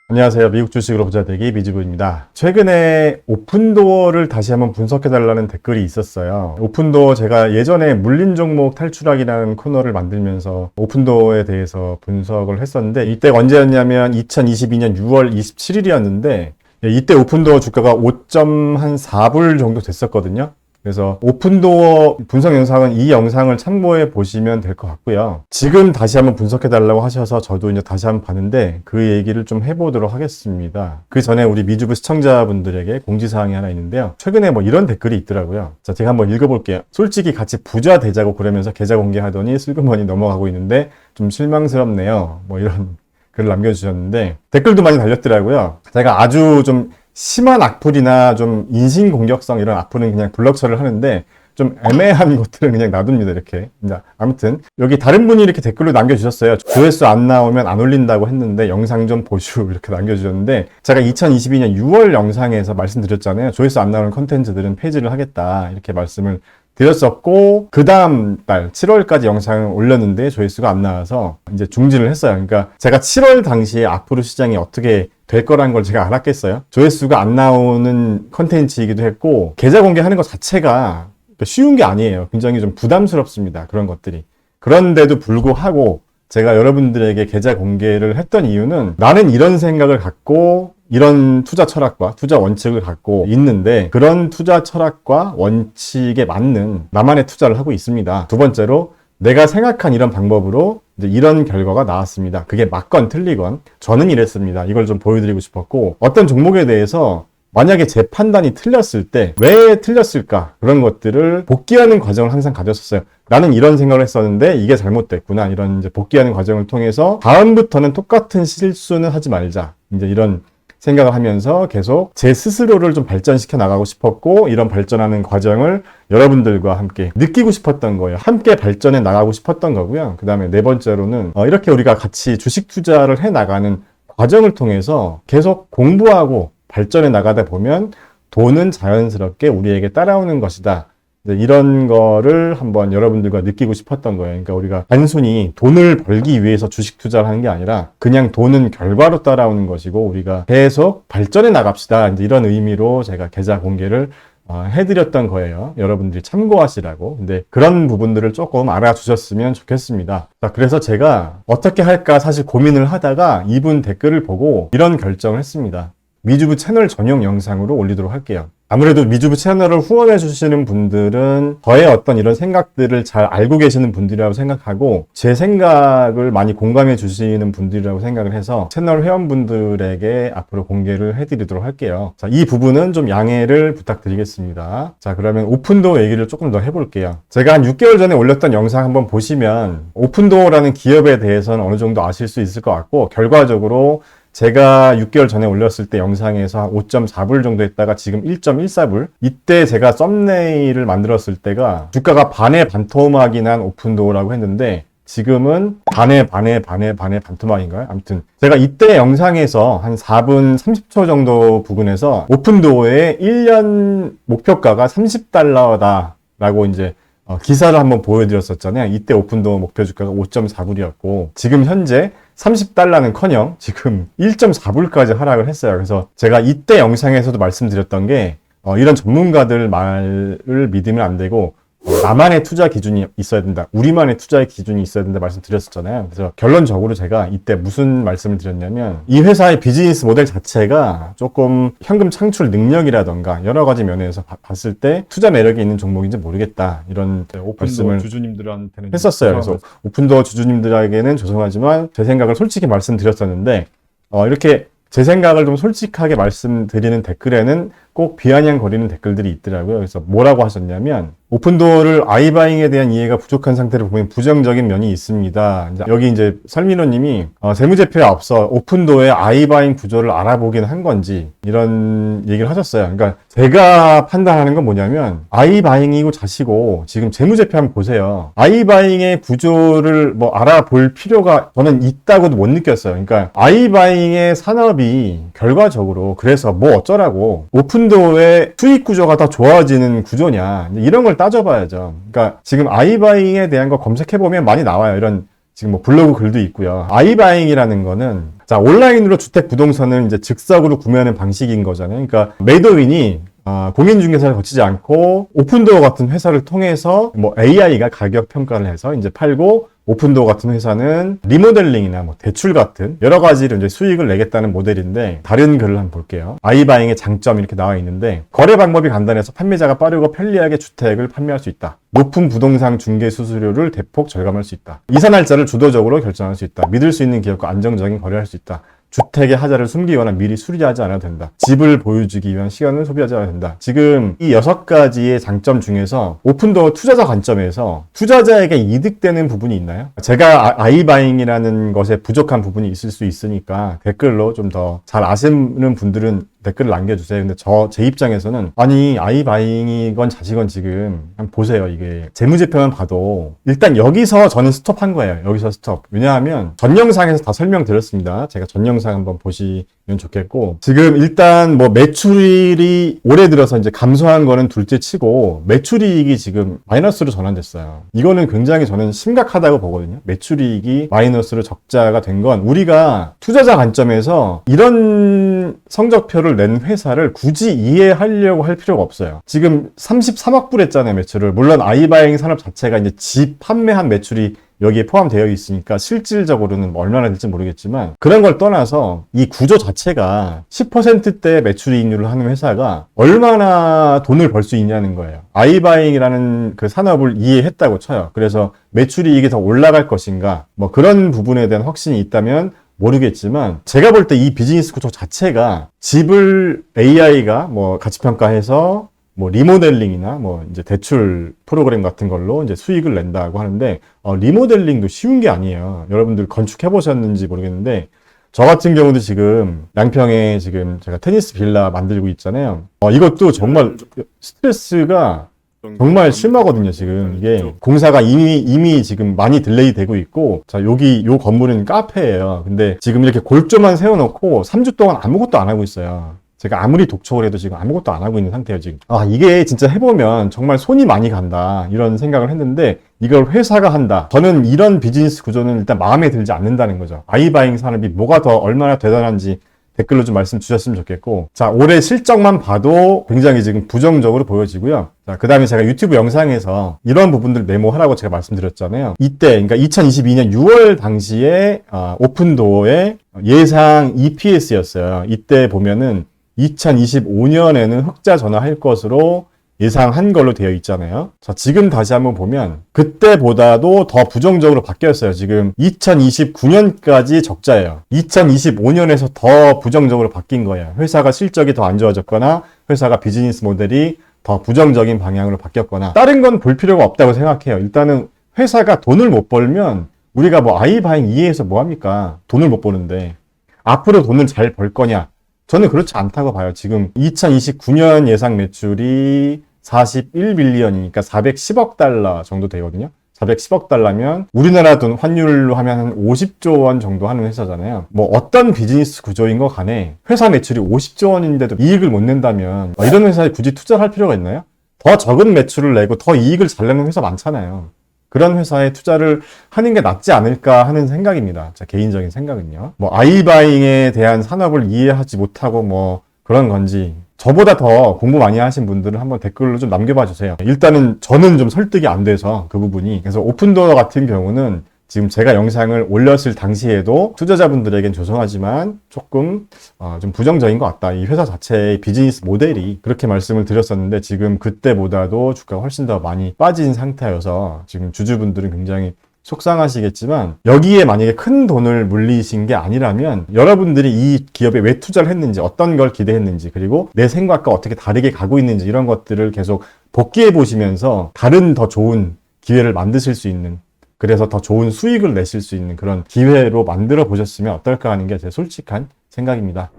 안녕하세요. 미국 주식으로 부자 되기 미주부입니다. 최근에 오픈도어를 다시 한번 분석해달라는 댓글이 있었어요. 오픈도어 제가 예전에 물린 종목 탈출하기라는 코너를 만들면서 오픈도어에 대해서 분석을 했었는데 이때가 언제였냐면 2022년 6월 27일이었는데 이때 오픈도어 주가가 5.4불 정도 됐었거든요. 그래서 오픈도어 분석 영상은 이 영상을 참고해 보시면 될 것 같고요. 지금 다시 한번 분석해 달라고 하셔서 저도 이제 다시 한번 봤는데 그 얘기를 좀 해보도록 하겠습니다. 그 전에 우리 미주부 시청자분들에게 공지사항이 하나 있는데요. 최근에 뭐 이런 댓글이 있더라고요. 자, 제가 한번 읽어볼게요. 솔직히 같이 부자 되자고 그러면서 계좌 공개하더니 슬그머니 넘어가고 있는데 좀 실망스럽네요. 뭐 이런 글을 남겨주셨는데 댓글도 많이 달렸더라고요. 제가 아주 좀 심한 악플이나 좀 인신공격성 이런 악플은 그냥 블럭 처리를 하는데 좀 애매한 것들은 그냥 놔둡니다. 이렇게. 아무튼 여기 다른 분이 이렇게 댓글로 남겨주셨어요. 조회수 안 나오면 안 올린다고 했는데 영상 좀 보슈 이렇게 남겨주셨는데 제가 2022년 6월 영상에서 말씀드렸잖아요. 조회수 안 나오는 컨텐츠들은 폐지를 하겠다 이렇게 말씀을 드렸었고 그 다음 달 7월까지 영상을 올렸는데 조회수가 안 나와서 이제 중지를 했어요. 그러니까 제가 7월 당시에 앞으로 시장이 어떻게 될 거라는 걸 제가 알았겠어요. 조회수가 안 나오는 컨텐츠이기도 했고 계좌 공개하는 것 자체가 쉬운 게 아니에요. 굉장히 좀 부담스럽습니다. 그런 것들이. 그런데도 불구하고 제가 여러분들에게 계좌 공개를 했던 이유는 나는 이런 생각을 갖고 이런 투자 철학과 투자 원칙을 갖고 있는데 그런 투자 철학과 원칙에 맞는 나만의 투자를 하고 있습니다. 두 번째로 내가 생각한 이런 방법으로 이제 이런 결과가 나왔습니다. 그게 맞건 틀리건 저는 이랬습니다. 이걸 좀 보여드리고 싶었고 어떤 종목에 대해서 만약에 제 판단이 틀렸을 때 왜 틀렸을까 그런 것들을 복귀하는 과정을 항상 가졌었어요. 나는 이런 생각을 했었는데 이게 잘못됐구나 이런 이제 복귀하는 과정을 통해서 다음부터는 똑같은 실수는 하지 말자 이제 이런 생각을 하면서 계속 제 스스로를 좀 발전시켜 나가고 싶었고 이런 발전하는 과정을 여러분들과 함께 느끼고 싶었던 거예요. 함께 발전해 나가고 싶었던 거고요. 그 다음에 네 번째로는 이렇게 우리가 같이 주식 투자를 해 나가는 과정을 통해서 계속 공부하고 발전해 나가다 보면 돈은 자연스럽게 우리에게 따라오는 것이다. 이런 거를 한번 여러분들과 느끼고 싶었던 거예요. 그러니까 우리가 단순히 돈을 벌기 위해서 주식 투자를 하는 게 아니라 그냥 돈은 결과로 따라오는 것이고 우리가 계속 발전해 나갑시다. 이제 이런 의미로 제가 계좌 공개를 해드렸던 거예요. 여러분들이 참고하시라고. 근데 그런 부분들을 조금 알아주셨으면 좋겠습니다. 자, 그래서 제가 어떻게 할까 사실 고민을 하다가 이분 댓글을 보고 이런 결정을 했습니다. 미주부 채널 전용 영상으로 올리도록 할게요. 아무래도 미주부 채널을 후원해 주시는 분들은 저의 어떤 이런 생각들을 잘 알고 계시는 분들이라고 생각하고 제 생각을 많이 공감해 주시는 분들이라고 생각을 해서 채널 회원분들에게 앞으로 공개를 해드리도록 할게요. 자, 이 부분은 좀 양해를 부탁드리겠습니다. 자, 그러면 오픈도어 얘기를 조금 더 해볼게요. 제가 한 6개월 전에 올렸던 영상 한번 보시면 오픈도어라는 기업에 대해서는 어느 정도 아실 수 있을 것 같고 결과적으로 제가 6개월 전에 올렸을 때 영상에서 한 5.4불 정도 했다가 지금 1.14불 이때 제가 썸네일을 만들었을 때가 주가가 반의 반토막이 난 오픈도어라고 했는데 지금은 반의 반토막인가요? 아무튼 제가 이때 영상에서 한 4분 30초 정도 부근에서 오픈도어의 1년 목표가가 30달러다 라고 이제 기사를 한번 보여드렸었잖아요. 이때 오픈도어 목표 주가가 5.4불이었고 지금 현재 30달러는커녕 지금 1.4불까지 하락을 했어요. 그래서 제가 이때 영상에서도 말씀드렸던 게 이런 전문가들 말을 믿으면 안 되고 나만의 투자 기준이 있어야 된다. 우리만의 투자의 기준이 있어야 된다 말씀드렸었잖아요. 그래서 결론적으로 제가 이때 무슨 말씀을 드렸냐면 이 회사의 비즈니스 모델 자체가 조금 현금 창출 능력이라던가 여러 가지 면에서 봤을 때 투자 매력이 있는 종목인지 모르겠다. 이런 말씀을 주주님들한테는 했었어요. 그래서 오픈도어 주주님들에게는 죄송하지만 제 생각을 솔직히 말씀드렸었는데 이렇게 제 생각을 좀 솔직하게 말씀드리는 댓글에는 꼭 비아냥거리는 댓글들이 있더라고요. 그래서 뭐라고 하셨냐면 오픈도어를 아이바잉에 대한 이해가 부족한 상태를 보면 부정적인 면이 있습니다. 여기 이제 설민호님이 재무제표에 앞서 오픈도어의 아이바잉 구조를 알아보긴 한 건지 이런 얘기를 하셨어요. 그러니까 제가 판단하는 건 뭐냐면 아이바잉이고 자시고 지금 재무제표 한번 보세요. 아이바잉의 구조를 뭐 알아볼 필요가 저는 있다고도 못 느꼈어요. 그러니까 아이바잉의 산업이 결과적으로 그래서 뭐 어쩌라고 오픈도어의 수익 구조가 더 좋아지는 구조냐 이런 걸 따져봐야죠. 그러니까 지금 아이바잉에 대한 거 검색해보면 많이 나와요. 이런 지금 뭐 블로그 글도 있고요. 아이바잉이라는 거는 자, 온라인으로 주택 부동산을 이제 즉석으로 구매하는 방식인 거잖아요. 그러니까 매도인이 공인중개사를 거치지 않고 오픈도어 같은 회사를 통해서 뭐 AI가 가격 평가를 해서 이제 팔고, 오픈도어 같은 회사는 리모델링이나 뭐 대출 같은 여러 가지로 이제 수익을 내겠다는 모델인데, 다른 글을 한번 볼게요. 아이바잉의 장점 이렇게 나와 있는데, 거래 방법이 간단해서 판매자가 빠르고 편리하게 주택을 판매할 수 있다. 높은 부동산 중개 수수료를 대폭 절감할 수 있다. 이사 날짜를 주도적으로 결정할 수 있다. 믿을 수 있는 기업과 안정적인 거래할 수 있다. 주택의 하자를 숨기거나 미리 수리하지 않아도 된다. 집을 보여주기 위한 시간을 소비하지 않아도 된다. 지금 이 6가지의 장점 중에서 오픈도어 투자자 관점에서 투자자에게 이득되는 부분이 있나요? 제가 아이바잉이라는 것에 부족한 부분이 있을 수 있으니까 댓글로 좀 더 잘 아시는 분들은 댓글을 남겨주세요. 근데 제 입장에서는, 아니, 아이바잉이건 자시건 지금 한번 보세요. 이게 재무제표만 봐도 일단 여기서 저는 스톱한 거예요. 여기서 스톱. 왜냐하면 전 영상에서 다 설명드렸습니다. 제가 전 영상 한번 보시면 좋겠고, 지금 일단 뭐 매출이 올해 들어서 이제 감소한 거는 둘째 치고 매출이익이 지금 마이너스로 전환됐어요. 이거는 굉장히 저는 심각하다고 보거든요. 매출이익이 마이너스로 적자가 된 건, 우리가 투자자 관점에서 이런 성적표를 낸 회사를 굳이 이해하려고 할 필요가 없어요. 지금 33억 불 했잖아요, 매출을. 물론 아이바잉 산업 자체가 이제 집 판매한 매출이 여기에 포함되어 있으니까 실질적으로는 얼마나 될지 모르겠지만, 그런 걸 떠나서 이 구조 자체가 10%대 매출이익률을 하는 회사가 얼마나 돈을 벌 수 있냐는 거예요. 아이바잉이라는 그 산업을 이해했다고 쳐요. 그래서 매출이익이 더 올라갈 것인가, 뭐 그런 부분에 대한 확신이 있다면 모르겠지만, 제가 볼 때 이 비즈니스 구조 자체가 집을 AI가 뭐 가치평가해서 뭐 리모델링이나 뭐 이제 대출 프로그램 같은 걸로 이제 수익을 낸다고 하는데, 리모델링도 쉬운 게 아니에요. 여러분들 건축해 보셨는지 모르겠는데, 저 같은 경우도 지금 양평에 지금 제가 테니스 빌라 만들고 있잖아요. 이것도 정말 스트레스가 정말 심하거든요. 지금 이게 공사가 이미 지금 많이 딜레이 되고 있고, 자, 요 건물은 카페예요. 근데 지금 이렇게 골조만 세워놓고 3주 동안 아무것도 안 하고 있어요. 제가 아무리 독촉을 해도 지금 아무것도 안 하고 있는 상태예요, 지금. 이게 진짜 해보면 정말 손이 많이 간다, 이런 생각을 했는데, 이걸 회사가 한다. 저는 이런 비즈니스 구조는 일단 마음에 들지 않는다는 거죠. 아이바잉 산업이 뭐가 더 얼마나 대단한지 댓글로 좀 말씀 주셨으면 좋겠고, 자, 올해 실적만 봐도 굉장히 지금 부정적으로 보여지고요. 자, 그 다음에 제가 유튜브 영상에서 이런 부분들 메모하라고 제가 말씀드렸잖아요. 이때, 그러니까 2022년 6월 당시에 오픈도어의 예상 EPS였어요. 이때 보면은 2025년에는 흑자 전환할 것으로 예상한 걸로 되어 있잖아요. 자, 지금 다시 한번 보면 그때보다도 더 부정적으로 바뀌었어요. 지금 2029년까지 적자예요. 2025년에서 더 부정적으로 바뀐 거예요. 회사가 실적이 더 안 좋아졌거나 회사가 비즈니스 모델이 더 부정적인 방향으로 바뀌었거나, 다른 건 볼 필요가 없다고 생각해요. 일단은 회사가 돈을 못 벌면 우리가 뭐 아이바잉 이해해서 뭐 합니까? 돈을 못 버는데 앞으로 돈을 잘 벌 거냐? 저는 그렇지 않다고 봐요. 지금 2029년 예상 매출이 41빌리언이니까 410억 달러 정도 되거든요. 410억 달러면 우리나라 돈 환율로 하면 한 50조 원 정도 하는 회사잖아요. 뭐 어떤 비즈니스 구조인 거 간에 회사 매출이 50조 원인데도 이익을 못 낸다면 이런 회사에 굳이 투자를 할 필요가 있나요? 더 적은 매출을 내고 더 이익을 잘 내는 회사 많잖아요. 그런 회사에 투자를 하는 게 낫지 않을까 하는 생각입니다. 제 개인적인 생각은요. 뭐 아이바잉에 대한 산업을 이해하지 못하고 뭐 그런 건지, 저보다 더 공부 많이 하신 분들은 한번 댓글로 좀 남겨봐 주세요. 일단은 저는 좀 설득이 안 돼서 그 부분이. 그래서 오픈도어 같은 경우는 지금 제가 영상을 올렸을 당시에도 투자자분들에겐 죄송하지만 조금 좀 부정적인 것 같다. 이 회사 자체의 비즈니스 모델이, 그렇게 말씀을 드렸었는데 지금 그때보다도 주가가 훨씬 더 많이 빠진 상태여서 지금 주주분들은 굉장히 속상하시겠지만, 여기에 만약에 큰 돈을 물리신 게 아니라면 여러분들이 이 기업에 왜 투자를 했는지, 어떤 걸 기대했는지, 그리고 내 생각과 어떻게 다르게 가고 있는지, 이런 것들을 계속 복기해 보시면서 다른 더 좋은 기회를 만드실 수 있는, 그래서 더 좋은 수익을 내실 수 있는 그런 기회로 만들어 보셨으면 어떨까 하는 게 제 솔직한 생각입니다.